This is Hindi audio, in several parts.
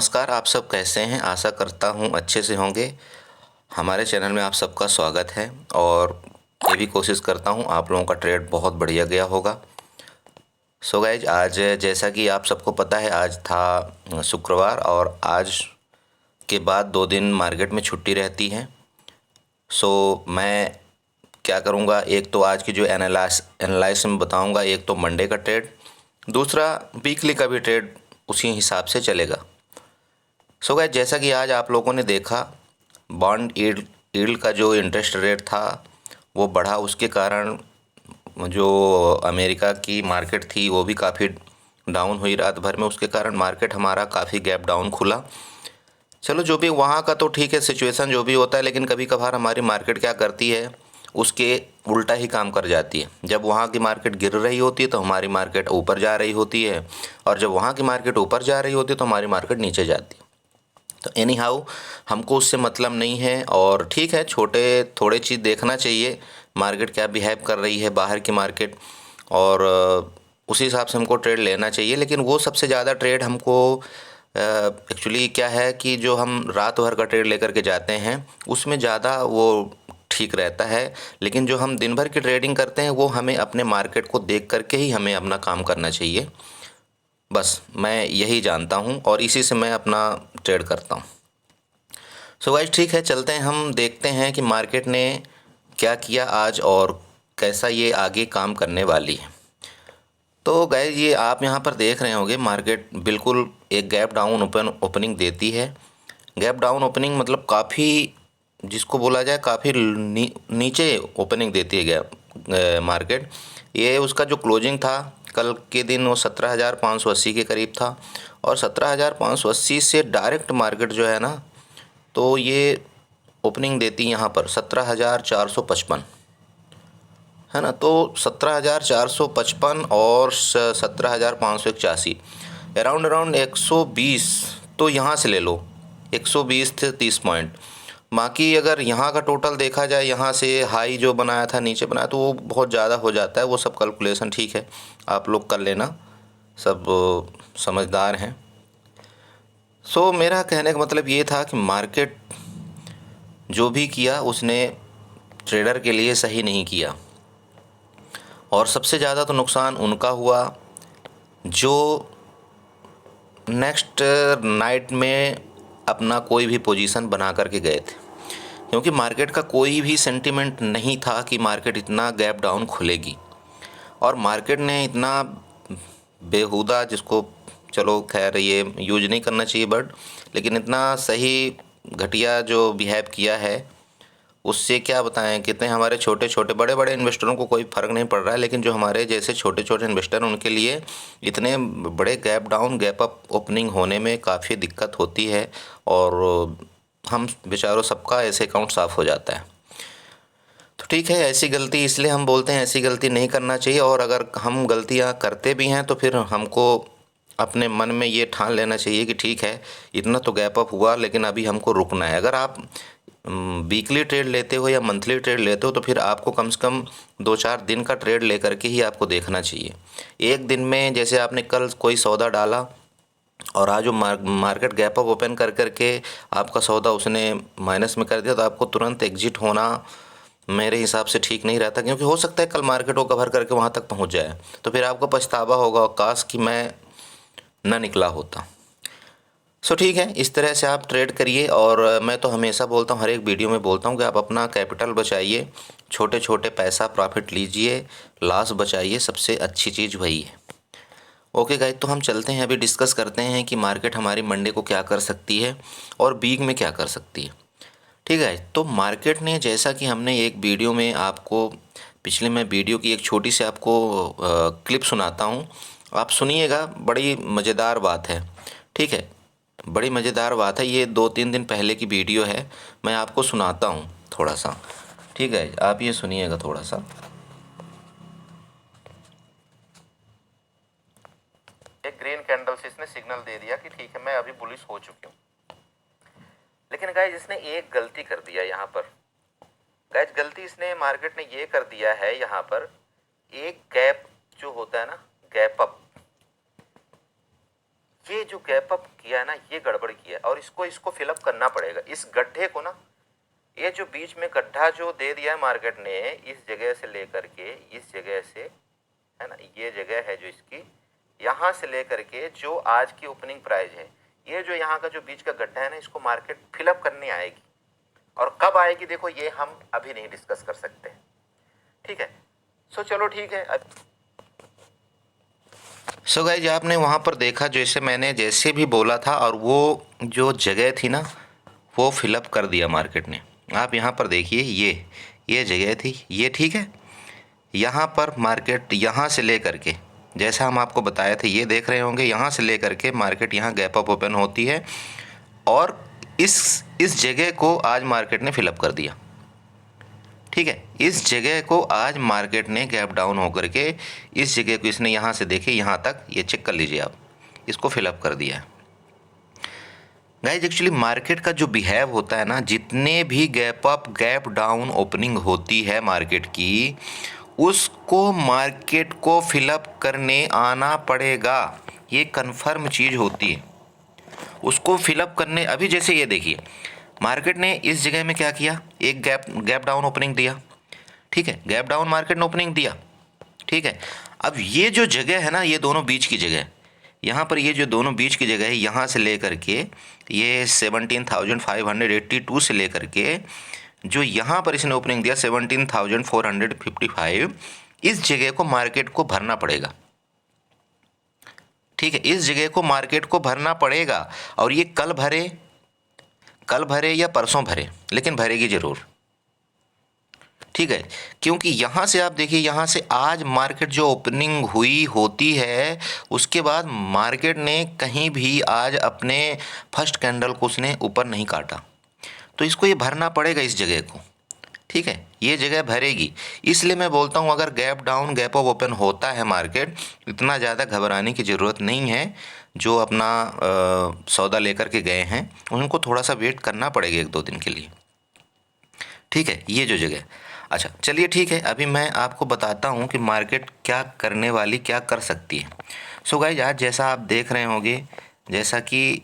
नमस्कार, आप सब कैसे हैं? आशा करता हूँ अच्छे से होंगे। हमारे चैनल में आप सबका स्वागत है और ये भी कोशिश करता हूँ आप लोगों का ट्रेड बहुत बढ़िया गया होगा। सो गाइज, आज जैसा कि आप सबको पता है, आज था शुक्रवार और आज के बाद 2 दिन मार्केट में छुट्टी रहती है। सो मैं क्या करूँगा, एक तो आज की जो एनालाइस में बताऊँगा, एक तो मंडे का ट्रेड, दूसरा वीकली का भी ट्रेड उसी हिसाब से चलेगा। सो गाइस, जैसा कि आज आप लोगों ने देखा, बॉन्ड यील्ड का जो इंटरेस्ट रेट था वो बढ़ा। उसके कारण जो अमेरिका की मार्केट थी वो भी काफ़ी डाउन हुई रात भर में। उसके कारण मार्केट हमारा काफ़ी गैप डाउन खुला। चलो, जो भी वहाँ का तो ठीक है, सिचुएशन जो भी होता है, लेकिन कभी कभार हमारी मार्केट क्या करती है, उसके उल्टा ही काम कर जाती है। जब वहाँ की मार्केट गिर रही होती है तो हमारी मार्केट ऊपर जा रही होती है, और जब वहाँ की मार्केट ऊपर जा रही होती है तो हमारी मार्केट नीचे जाती है। तो एनी हाउ, हमको उससे मतलब नहीं है और ठीक है, छोटे थोड़े चीज़ देखना चाहिए, मार्केट क्या बिहेव कर रही है, बाहर की मार्केट, और उसी हिसाब से हमको ट्रेड लेना चाहिए। लेकिन वो सबसे ज़्यादा ट्रेड हमको एक्चुअली क्या है कि जो हम रात भर का ट्रेड लेकर के जाते हैं उसमें ज़्यादा वो ठीक रहता है। लेकिन जो हम दिन भर की ट्रेडिंग करते हैं वो हमें अपने मार्केट को देख करके ही हमें अपना काम करना चाहिए। बस मैं यही जानता हूँ और इसी से मैं अपना ट्रेड करता हूँ। सो गाइस, ठीक है, चलते हैं, हम देखते हैं कि मार्केट ने क्या किया आज और कैसा ये आगे काम करने वाली है। तो गाइस, ये आप यहाँ पर देख रहे होंगे, मार्केट बिल्कुल एक गैप डाउन ओपनिंग देती है। गैप डाउन ओपनिंग मतलब काफ़ी, जिसको बोला जाए, काफ़ी नीचे ओपनिंग देती है गैप मार्केट। ये उसका जो क्लोजिंग था कल के दिन वो 17,580 के करीब था, और 17,580 से डायरेक्ट मार्केट जो है ना, तो ये ओपनिंग देती यहाँ पर 17,455, है ना। तो 17,455 और 17,581, अराउंड अराउंड 120, तो यहाँ से ले लो 120 से 30 पॉइंट। बाकी अगर यहाँ का टोटल देखा जाए, यहाँ से हाई जो बनाया था नीचे बनाया, तो वो बहुत ज़्यादा हो जाता है। वो सब कैलकुलेशन ठीक है, आप लोग कर लेना, सब समझदार हैं। सो मेरा कहने का मतलब ये था कि मार्केट जो भी किया उसने ट्रेडर के लिए सही नहीं किया, और सबसे ज़्यादा तो नुकसान उनका हुआ जो नेक्स्ट नाइट में अपना कोई भी पोजीशन बना करके गए थे, क्योंकि मार्केट का कोई भी सेंटिमेंट नहीं था कि मार्केट इतना गैप डाउन खुलेगी। और मार्केट ने इतना बेहुदा, जिसको चलो खैर ये यूज नहीं करना चाहिए बट, लेकिन इतना सही घटिया जो बिहेव किया है, उससे क्या बताएं, कितने हमारे छोटे छोटे बड़े बड़े इन्वेस्टरों को कोई फ़र्क नहीं पड़ रहा है, लेकिन जो हमारे जैसे छोटे छोटे इन्वेस्टर हैं उनके लिए इतने बड़े gap down gap up opening होने में काफ़ी दिक्कत होती है, और हम बेचारों सबका ऐसे अकाउंट साफ़ हो जाता है। तो ठीक है, ऐसी गलती, इसलिए हम बोलते हैं ऐसी गलती नहीं करना चाहिए। और अगर हम गलतियाँ करते भी हैं तो फिर हमको अपने मन में ये ठान लेना चाहिए कि ठीक है, इतना तो गैप अप हुआ, लेकिन अभी हमको रुकना है। अगर आप वीकली ट्रेड लेते हो या मंथली ट्रेड लेते हो तो फिर आपको कम से कम 2-4 दिन का ट्रेड लेकर के ही आपको देखना चाहिए। एक दिन में जैसे आपने कल कोई सौदा डाला और आज वो मार्केट गैप अप ओपन कर करके आपका सौदा उसने माइनस में कर दिया, तो आपको तुरंत एग्जिट होना मेरे हिसाब से ठीक नहीं रहता, क्योंकि हो सकता है कल मार्केट वो कवर करके वहाँ तक पहुँच जाए, तो फिर आपको पछतावा होगा, काश कि मैं न निकला होता। सो ठीक है, इस तरह से आप ट्रेड करिए। और मैं तो हमेशा बोलता हूँ, हर एक वीडियो में बोलता हूँ कि आप अपना कैपिटल बचाइए, छोटे छोटे पैसा प्रॉफिट लीजिए, लॉस बचाइए, सबसे अच्छी चीज़ वही है। ओके गाइस, तो हम चलते हैं, अभी डिस्कस करते हैं कि मार्केट हमारी मंडे को क्या कर सकती है और वीक में क्या कर सकती है। ठीक है, तो मार्केट ने, जैसा कि हमने एक वीडियो में आपको, पिछले में वीडियो की एक छोटी सी आपको क्लिप सुनाता हूँ, आप सुनिएगा, बड़ी मज़ेदार बात है। ठीक है, बड़ी मज़ेदार बात है, ये 2-3 दिन पहले की वीडियो है, मैं आपको सुनाता हूँ थोड़ा सा। ठीक है, आप ये सुनिएगा थोड़ा सा। एक ग्रीन कैंडल से इसने सिग्नल दे दिया कि ठीक है, मैं अभी बुलिश हो चुकी हूँ। लेकिन गाइस, इसने एक गलती कर दिया यहाँ पर। गाइस, गलती इसने, मार्केट ने ये कर दिया है यहाँ पर, एक गैप जो होता है ना, गैप अप, ये जो गैप अप किया है ना, ये गड़बड़ किया है और इसको फिलअप करना पड़ेगा। इस गड्ढे को ना, ये जो बीच में गड्ढा जो दे दिया है मार्केट ने, इस जगह से लेकर के इस जगह से, है ना, ये जगह है जो इसकी, यहाँ से लेकर के जो आज की ओपनिंग प्राइस है, ये जो यहाँ का जो बीच का गड्ढा है ना, इसको मार्केट फिलअप करने आएगी। और कब आएगी देखो, ये हम अभी नहीं डिस्कस कर सकते, ठीक है। सो चलो ठीक है। अब सो गाइज आपने वहाँ पर देखा जैसे मैंने जैसे भी बोला था, और वो जो जगह थी ना, वो फिलअप कर दिया मार्केट ने। आप यहाँ पर देखिए, ये जगह थी, ये ठीक है। यहाँ पर मार्केट यहाँ से ले करके, जैसा हम आपको बताए थे, ये देख रहे होंगे, यहाँ से ले करके मार्केट यहाँ गैप अप ओपन होती है और इस जगह को आज मार्केट ने फिलअप कर दिया, ठीक है। इस जगह को आज मार्केट ने गैप डाउन होकर के इस जगह को इसने यहाँ से देखे यहाँ तक, ये चेक कर लीजिए आप, इसको फिलअप कर दिया है। गाइज एक्चुअली मार्केट का जो बिहेव होता है ना, जितने भी gap up gap down opening होती है मार्केट की, उसको मार्केट को फिलअप करने आना पड़ेगा। ये कन्फर्म चीज़ होती है, उसको फिलअप करने। अभी जैसे ये देखिए, मार्केट ने इस जगह में क्या किया, एक गैप डाउन ओपनिंग दिया, ठीक है, गैप डाउन मार्केट ने ओपनिंग दिया, ठीक है। अब ये जो जगह है ना, ये दोनों बीच की जगह, यहाँ पर ये जो दोनों बीच की जगह है, यहाँ से लेकर के ये 17,582 से लेकर के जो यहाँ पर इसने ओपनिंग दिया 17,455, इस जगह को मार्केट को भरना पड़ेगा, ठीक है। इस जगह को मार्केट को भरना पड़ेगा और ये कल भरे या परसों भरे, लेकिन भरेगी ज़रूर, ठीक है। क्योंकि यहाँ से आप देखिए, यहाँ से आज मार्केट जो ओपनिंग हुई होती है, उसके बाद मार्केट ने कहीं भी आज अपने फर्स्ट कैंडल को उसने ऊपर नहीं काटा, तो इसको ये भरना पड़ेगा इस जगह को, ठीक है। ये जगह भरेगी, इसलिए मैं बोलता हूँ अगर gap down gap up open होता है मार्केट, इतना ज़्यादा घबराने की ज़रूरत नहीं है। जो अपना सौदा लेकर के गए हैं उनको थोड़ा सा वेट करना पड़ेगा 1-2 दिन के लिए, ठीक है। ये जो जगह, अच्छा चलिए ठीक है, अभी मैं आपको बताता हूँ कि मार्केट क्या करने वाली, क्या कर सकती है। सो गाइज आज जैसा आप देख रहे होंगे, जैसा कि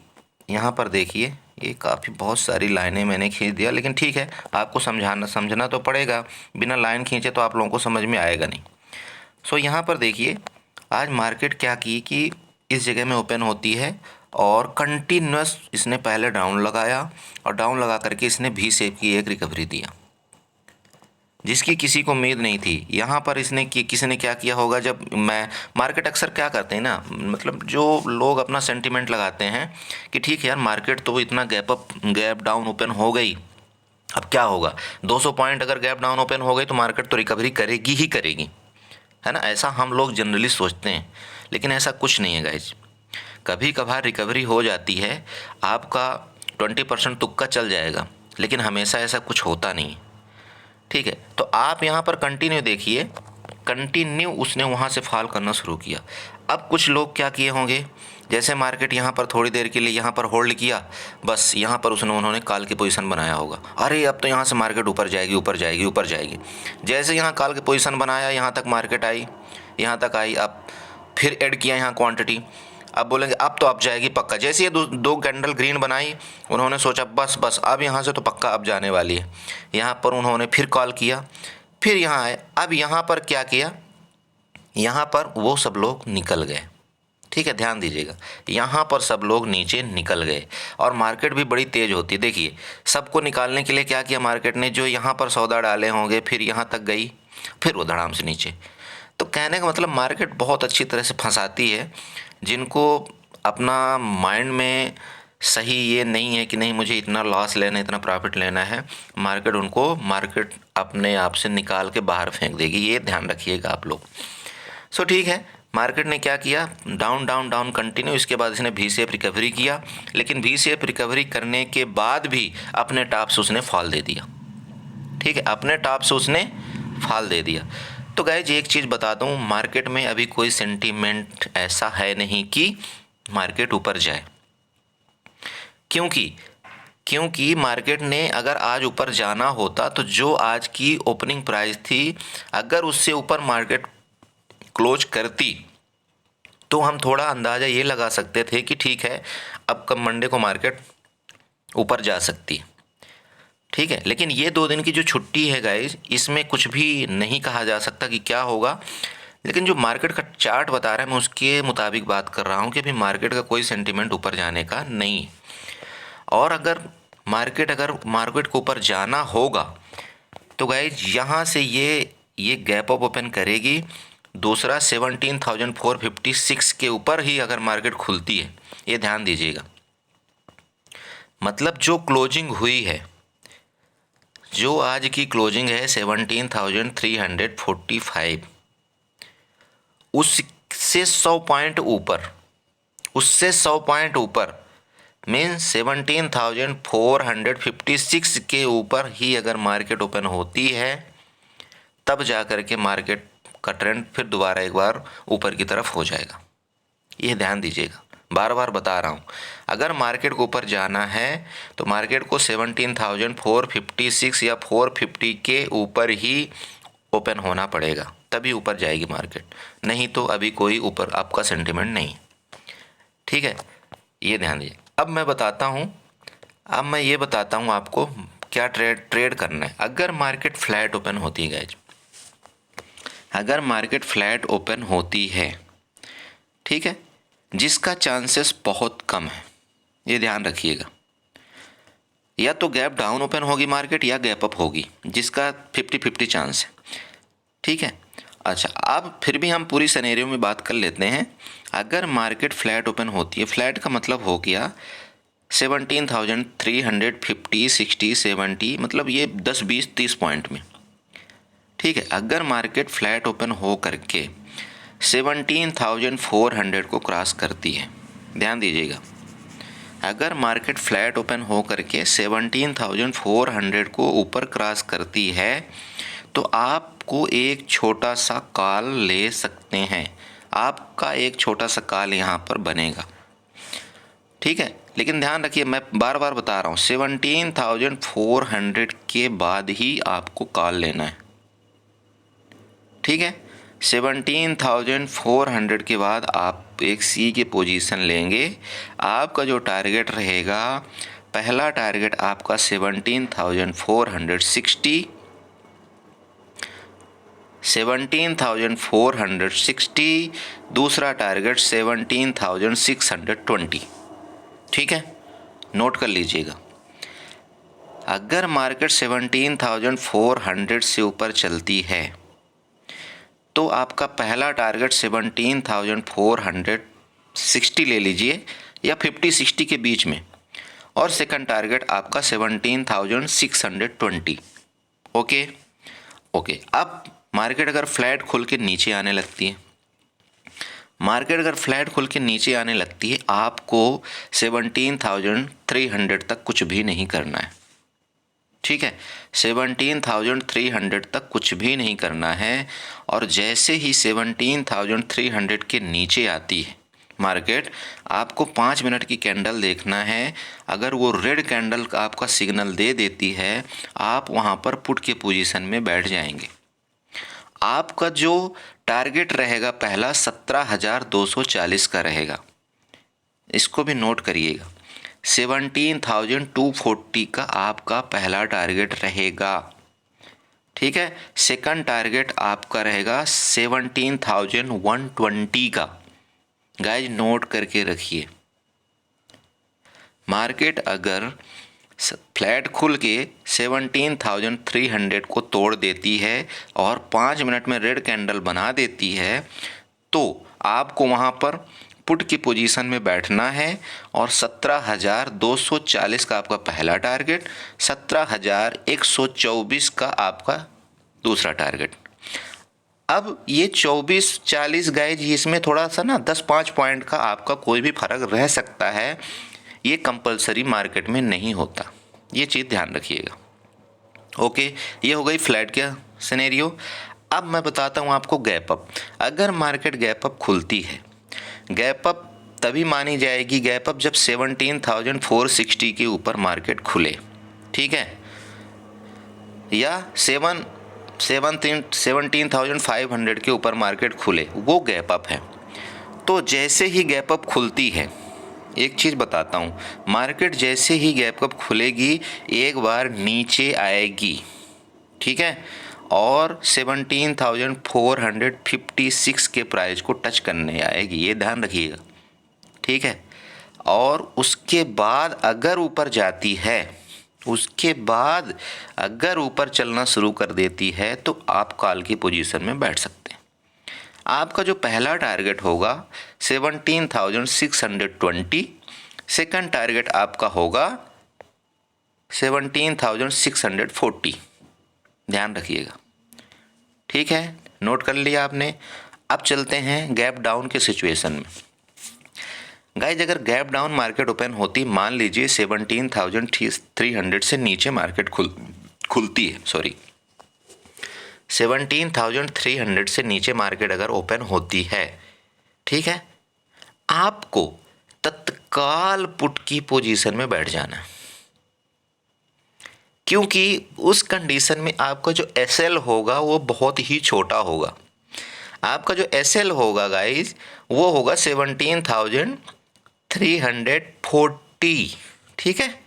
यहाँ पर देखिए, ये काफ़ी बहुत सारी लाइनें मैंने खींच दिया, लेकिन ठीक है, आपको समझना तो पड़ेगा, बिना लाइन खींचे तो आप लोगों को समझ में आएगा नहीं। सो यहाँ पर देखिए, आज मार्केट क्या की कि इस जगह में ओपन होती है और कंटिन्यूस इसने पहले डाउन लगाया और डाउन लगा करके इसने वी शेप की एक रिकवरी दिया, जिसकी किसी को उम्मीद नहीं थी। यहाँ पर इसने किसी ने क्या किया होगा, जब मार्केट अक्सर क्या करते हैं ना, मतलब जो लोग अपना सेंटीमेंट लगाते हैं कि ठीक है यार, मार्केट तो इतना गैप डाउन ओपन हो गई, अब क्या होगा, 200 पॉइंट अगर गैप डाउन ओपन हो गई तो मार्केट तो रिकवरी करेगी ही करेगी, है ना, ऐसा हम लोग जनरली सोचते हैं। लेकिन ऐसा कुछ नहीं है गाइज, कभी कभार रिकवरी हो जाती है, आपका 20% तुक्का चल जाएगा, लेकिन हमेशा ऐसा कुछ होता नहीं, ठीक है। तो आप यहाँ पर कंटिन्यू देखिए, कंटिन्यू उसने वहाँ से फॉल करना शुरू किया। अब कुछ लोग क्या किए होंगे, जैसे मार्केट यहाँ पर थोड़ी देर के लिए यहाँ पर होल्ड किया, बस यहाँ पर उन्होंने कॉल की पोजीशन बनाया होगा, अरे अब तो यहाँ से मार्केट ऊपर जाएगी ऊपर जाएगी ऊपर जाएगी। जैसे यहाँ कॉल की पोजीशन बनाया, यहाँ तक मार्केट आई, यहाँ तक आई, अब फिर ऐड किया यहाँ क्वांटिटी, अब बोलेंगे अब तो अब जाएगी पक्का। जैसे ये दो कैंडल ग्रीन बनाई, उन्होंने सोचा बस अब यहाँ से तो पक्का अब जाने वाली है। यहाँ पर उन्होंने फिर कॉल किया, फिर यहाँ आए, अब यहाँ पर क्या किया, यहाँ पर वो सब लोग निकल गए, ठीक है, ध्यान दीजिएगा, यहाँ पर सब लोग नीचे निकल गए और मार्केट भी बड़ी तेज़ होती है। देखिए सबको निकालने के लिए क्या किया मार्केट ने, जो यहाँ पर सौदा डाले होंगे फिर यहाँ तक गई, फिर वो धड़ाम से नीचे। तो कहने का मतलब मार्केट बहुत अच्छी तरह से फंसाती है, जिनको अपना माइंड में सही ये नहीं है कि नहीं मुझे इतना लॉस लेना है इतना प्रॉफिट लेना है, मार्केट अपने आप से निकाल के बाहर फेंक देगी, ये ध्यान रखिएगा आप लोग। सो ठीक है, मार्केट ने क्या किया, डाउन डाउन डाउन कंटिन्यू, इसके बाद इसने वी शेप रिकवरी किया, लेकिन वी शेप रिकवरी करने के बाद भी अपने टॉप से उसने फॉल दे दिया, ठीक है, अपने टॉप से उसने फॉल दे दिया। तो गाइज एक चीज़ बता दूं, मार्केट में अभी कोई सेंटीमेंट ऐसा है नहीं कि मार्केट ऊपर जाए, क्योंकि मार्केट ने अगर आज ऊपर जाना होता तो जो आज की ओपनिंग प्राइस थी, अगर उससे ऊपर मार्केट क्लोज करती तो हम थोड़ा अंदाज़ा ये लगा सकते थे कि ठीक है, अब कब मंडे को मार्केट ऊपर जा सकती है। ठीक है, लेकिन ये 2 दिन की जो छुट्टी है गाइज, इसमें कुछ भी नहीं कहा जा सकता कि क्या होगा। लेकिन जो मार्केट का चार्ट बता रहा है, मैं उसके मुताबिक बात कर रहा हूँ कि अभी मार्केट का कोई सेंटीमेंट ऊपर जाने का नहीं है। और अगर मार्केट को ऊपर जाना होगा तो गाइज यहाँ से ये गैप अप ओपन करेगी। दूसरा 17,456 के ऊपर ही अगर मार्केट खुलती है, ये ध्यान दीजिएगा। मतलब जो क्लोजिंग हुई है, जो आज की क्लोजिंग है 17,345, उससे 100 पॉइंट ऊपर मीन 17,456 के ऊपर ही अगर मार्केट ओपन होती है, तब जा कर के मार्केट का ट्रेंड फिर दोबारा एक बार ऊपर की तरफ हो जाएगा। ये ध्यान दीजिएगा, बार बार बता रहा हूँ। अगर मार्केट को ऊपर जाना है तो मार्केट को 17,456 या 450 के ऊपर ही ओपन होना पड़ेगा, तभी ऊपर जाएगी मार्केट। नहीं तो अभी कोई ऊपर आपका सेंटीमेंट नहीं। ठीक है, ये ध्यान दीजिए। अब मैं ये बताता हूँ आपको क्या ट्रेड करना है। अगर मार्केट फ्लैट ओपन होती है गाइज, अगर मार्केट फ्लैट ओपन होती है, ठीक है, जिसका चांसेस बहुत कम है, ये ध्यान रखिएगा। या तो गैप डाउन ओपन होगी मार्केट या गैप अप होगी, जिसका 50-50 चांस है। ठीक है, अच्छा, अब फिर भी हम पूरी सिनेरियो में बात कर लेते हैं। अगर मार्केट फ्लैट ओपन होती है, फ्लैट का मतलब हो गया 17,350, 60, 70, मतलब ये 10, 20, 30 पॉइंट में। ठीक है, अगर मार्केट फ्लैट ओपन हो करके 17,400 को क्रॉस करती है, ध्यान दीजिएगा, अगर मार्केट फ्लैट ओपन हो करके 17,400 को ऊपर क्रॉस करती है, तो आपको एक छोटा सा कॉल ले सकते हैं। आपका एक छोटा सा कॉल यहाँ पर बनेगा। ठीक है, लेकिन ध्यान रखिए, मैं बार बार बता रहा हूँ, 17,400 के बाद ही आपको कॉल लेना है। ठीक है, 17,400 के बाद आप एक सी की पोजीशन लेंगे। आपका जो टारगेट रहेगा, पहला टारगेट आपका 17,460, दूसरा टारगेट 17,620। ठीक है, नोट कर लीजिएगा। अगर मार्केट 17,400 से ऊपर चलती है तो आपका पहला टारगेट 17,460 ले लीजिए, या 50-60 के बीच में, और सेकंड टारगेट आपका 17,620। ओके। अब मार्केट अगर फ्लैट खुल के नीचे आने लगती है, आपको 17,300 तक कुछ भी नहीं करना है। ठीक है, 17,300 तक कुछ भी नहीं करना है। और जैसे ही 17,300 के नीचे आती है मार्केट, आपको 5 मिनट की कैंडल देखना है। अगर वो रेड कैंडल आपका सिग्नल दे देती है, आप वहाँ पर पुट के पोजीशन में बैठ जाएंगे। आपका जो टारगेट रहेगा पहला 17,240 का रहेगा, इसको भी नोट करिएगा। 17,240 का आपका पहला टारगेट रहेगा। ठीक है, सेकंड टारगेट आपका रहेगा 17,120 का। गाइज नोट करके रखिए, मार्केट अगर फ्लैट खुल के 17,300 को तोड़ देती है और 5 मिनट में रेड कैंडल बना देती है, तो आपको वहाँ पर पुट की पोजीशन में बैठना है। और 17,240 का आपका पहला टारगेट, 17,124 का आपका दूसरा टारगेट। अब ये 24-40 गाइज, इसमें थोड़ा सा ना 10-5 पॉइंट का आपका कोई भी फर्क रह सकता है। ये कंपलसरी मार्केट में नहीं होता, ये चीज़ ध्यान रखिएगा। ओके, ये हो गई फ्लैट का सिनेरियो। अब मैं बताता हूँ आपको गैप अप। अगर मार्केट गैप अप खुलती है, गैप अप तभी मानी जाएगी गैप अप जब 17,460 के ऊपर मार्केट खुले। ठीक है, या 17,500 के ऊपर मार्केट खुले, वो गैप अप है। तो जैसे ही गैप अप खुलती है, एक चीज़ बताता हूँ, मार्केट जैसे ही गैप अप खुलेगी एक बार नीचे आएगी, ठीक है, और 17,456 के प्राइस को टच करने आएगी, ये ध्यान रखिएगा, ठीक है। और उसके बाद अगर ऊपर जाती है, उसके बाद अगर ऊपर चलना शुरू कर देती है तो आप कॉल की पोजीशन में बैठ सकते हैं। आपका जो पहला टारगेट होगा 17,620, सेकंड टारगेट आपका होगा 17,640, ध्यान रखिएगा, ठीक है, नोट कर लिया आपने। अब चलते हैं गैप डाउन के सिचुएशन में। गाइज अगर गैप डाउन मार्केट ओपन होती, मान लीजिए 17,300 से नीचे मार्केट खुलती है, 17,300 से नीचे मार्केट अगर ओपन होती है, ठीक है, आपको तत्काल पुट की पोजीशन में बैठ जाना है, क्योंकि उस कंडीशन में आपका जो एसएल होगा वो बहुत ही छोटा होगा। आपका जो एसएल होगा गाइज वो होगा 17,340, ठीक है,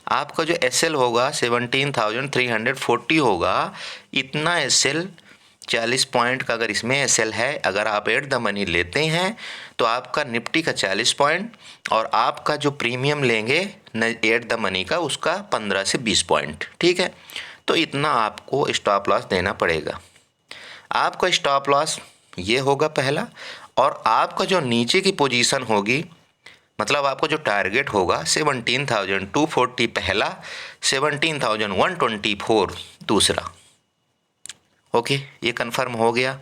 आपका जो एसएल होगा 17,340 होगा। इतना एसएल 40 पॉइंट का अगर इसमें एसएल है, अगर आप एट द मनी लेते हैं तो आपका निफ्टी का 40 पॉइंट और आपका जो प्रीमियम लेंगे एट द मनी का उसका 15 से 20 पॉइंट, ठीक है। तो इतना आपको स्टॉप लॉस देना पड़ेगा। आपका स्टॉप लॉस ये होगा पहला, और आपका जो नीचे की पोजीशन होगी, मतलब आपका जो टारगेट होगा 17,240 पहला, 17,124 दूसरा। ओके, ये कंफर्म हो गया।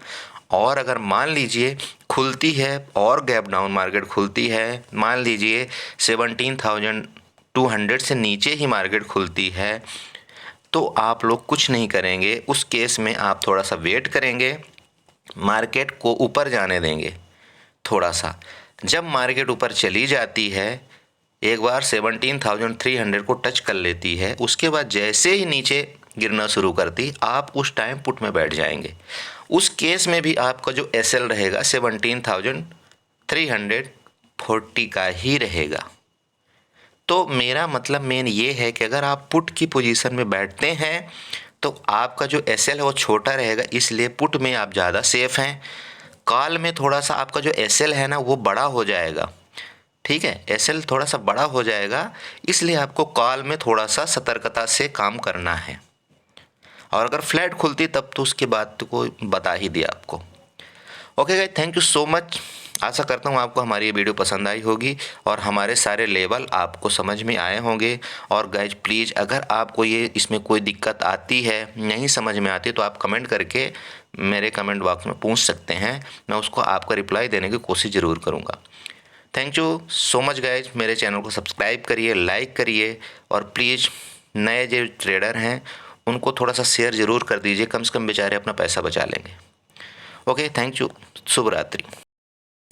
और अगर मान लीजिए खुलती है और गैप डाउन मार्केट खुलती है, मान लीजिए 17,200 से नीचे ही मार्केट खुलती है, तो आप लोग कुछ नहीं करेंगे। उस केस में आप थोड़ा सा वेट करेंगे, मार्केट को ऊपर जाने देंगे थोड़ा सा। जब मार्केट ऊपर चली जाती है, एक बार 17,300 को टच कर लेती है, उसके बाद जैसे ही नीचे गिरना शुरू करती, आप उस टाइम पुट में बैठ जाएंगे। उस केस में भी आपका जो एसएल रहेगा 17,340 का ही रहेगा। तो मेरा मतलब मेन ये है कि अगर आप पुट की पोजीशन में बैठते हैं तो आपका जो एसएल है वो छोटा रहेगा, इसलिए पुट में आप ज़्यादा सेफ हैं। कॉल में थोड़ा सा आपका जो एसएल है ना वो बड़ा हो जाएगा, ठीक है, एसएल थोड़ा सा बड़ा हो जाएगा, इसलिए आपको कॉल में थोड़ा सा सतर्कता से काम करना है। और अगर फ्लैट खुलती तब तो उसके बाद तो कोई बता ही दिया आपको। Okay guys, thank you so much. आशा करता हूँ आपको हमारी ये वीडियो पसंद आई होगी और हमारे सारे लेवल आपको समझ में आए होंगे। और गाइज प्लीज़ अगर आपको ये इसमें कोई दिक्कत आती है, नहीं समझ में आती, तो आप कमेंट करके मेरे कमेंट बॉक्स में पूछ सकते हैं, मैं उसको आपका रिप्लाई देने की कोशिश ज़रूर करूँगा। Thank you so much guys. मेरे चैनल को सब्सक्राइब करिए, लाइक करिए, और प्लीज़ नए जो ट्रेडर हैं उनको थोड़ा सा शेयर ज़रूर कर दीजिए, कम से कम बेचारे अपना पैसा बचा लेंगे। ओके, थैंक यू, शुभ रात्रि।